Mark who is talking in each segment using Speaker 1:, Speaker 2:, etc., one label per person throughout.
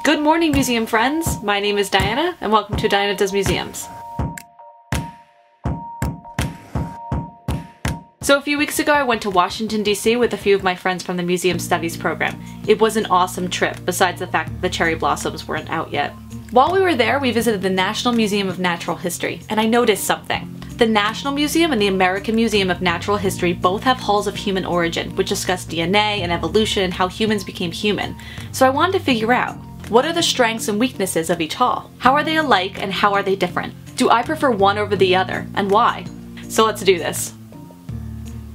Speaker 1: Good morning, museum friends! My name is Diana, and welcome to Diana Does Museums. So a few weeks ago I went to Washington, D.C. with a few of my friends from the Museum Studies program. It was an awesome trip, besides the fact that the cherry blossoms weren't out yet. While we were there, we visited the National Museum of Natural History, and I noticed something. The National Museum and the American Museum of Natural History both have halls of human origin, which discuss DNA and evolution and how humans became human. So I wanted to figure out, what are the strengths and weaknesses of each hall? How are they alike and how are they different? Do I prefer one over the other, and why? So let's do this.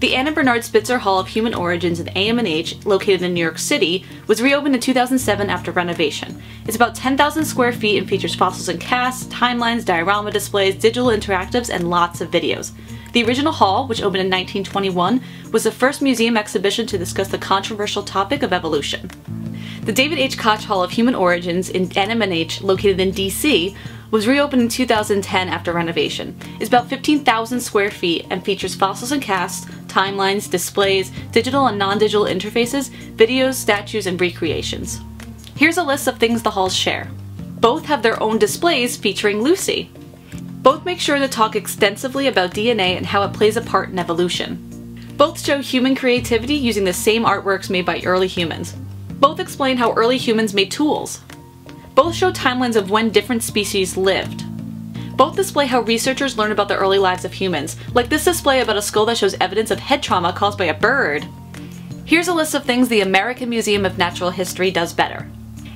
Speaker 1: The Anna Bernard Spitzer Hall of Human Origins in AMNH, located in New York City, was reopened in 2007 after renovation. It's about 10,000 square feet and features fossils and casts, timelines, diorama displays, digital interactives, and lots of videos. The original hall, which opened in 1921, was the first museum exhibition to discuss the controversial topic of evolution. The David H. Koch Hall of Human Origins in NMNH, located in DC, was reopened in 2010 after renovation. It's about 15,000 square feet and features fossils and casts, timelines, displays, digital and non-digital interfaces, videos, statues, and recreations. Here's a list of things the halls share. Both have their own displays featuring Lucy. Both make sure to talk extensively about DNA and how it plays a part in evolution. Both show human creativity using the same artworks made by early humans. Both explain how early humans made tools. Both show timelines of when different species lived. Both display how researchers learn about the early lives of humans, like this display about a skull that shows evidence of head trauma caused by a bird. Here's a list of things the American Museum of Natural History does better.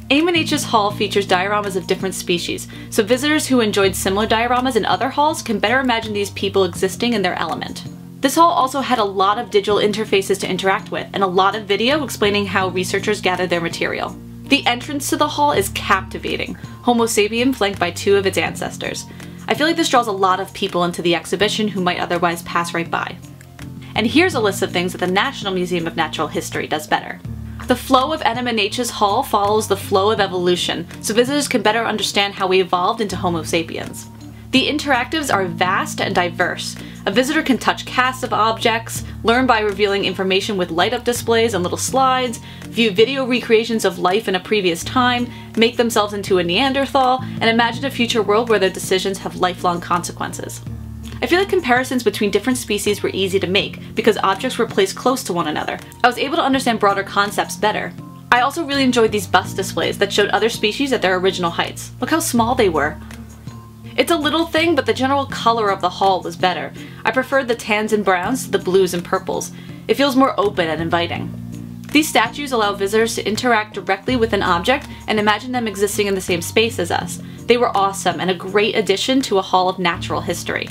Speaker 1: AMNH's hall features dioramas of different species, so visitors who enjoyed similar dioramas in other halls can better imagine these people existing in their element. This hall also had a lot of digital interfaces to interact with, and a lot of video explaining how researchers gathered their material. The entrance to the hall is captivating, Homo sapien flanked by two of its ancestors. I feel like this draws a lot of people into the exhibition who might otherwise pass right by. And here's a list of things that the National Museum of Natural History does better. The flow of NMNH's hall follows the flow of evolution, so visitors can better understand how we evolved into Homo sapiens. The interactives are vast and diverse. A visitor can touch casts of objects, learn by revealing information with light-up displays and little slides, view video recreations of life in a previous time, make themselves into a Neanderthal, and imagine a future world where their decisions have lifelong consequences. I feel like comparisons between different species were easy to make because objects were placed close to one another. I was able to understand broader concepts better. I also really enjoyed these bust displays that showed other species at their original heights. Look how small they were. It's a little thing, but the general color of the hall was better. I preferred the tans and browns to the blues and purples. It feels more open and inviting. These statues allow visitors to interact directly with an object and imagine them existing in the same space as us. They were awesome and a great addition to a hall of natural history.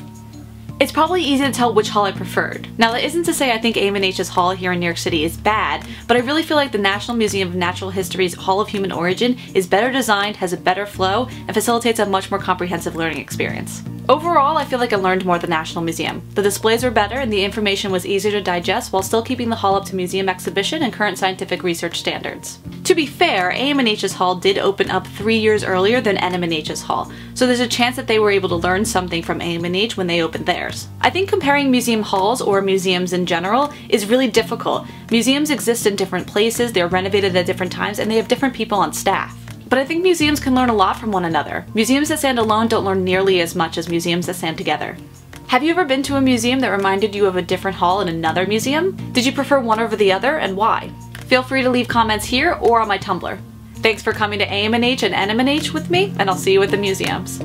Speaker 1: It's probably easy to tell which hall I preferred. Now that isn't to say I think AMNH's hall here in New York City is bad, but I really feel like the National Museum of Natural History's Hall of Human Origin is better designed, has a better flow, and facilitates a much more comprehensive learning experience. Overall, I feel like I learned more at the National Museum. The displays were better and the information was easier to digest while still keeping the hall up to museum exhibition and current scientific research standards. To be fair, AMNH's hall did open up 3 years earlier than NMNH's hall, so there's a chance that they were able to learn something from AMNH when they opened theirs. I think comparing museum halls, or museums in general, is really difficult. Museums exist in different places, they're renovated at different times, and they have different people on staff. But I think museums can learn a lot from one another. Museums that stand alone don't learn nearly as much as museums that stand together. Have you ever been to a museum that reminded you of a different hall in another museum? Did you prefer one over the other, and why? Feel free to leave comments here or on my Tumblr. Thanks for coming to AMNH and NMNH with me, and I'll see you at the museums.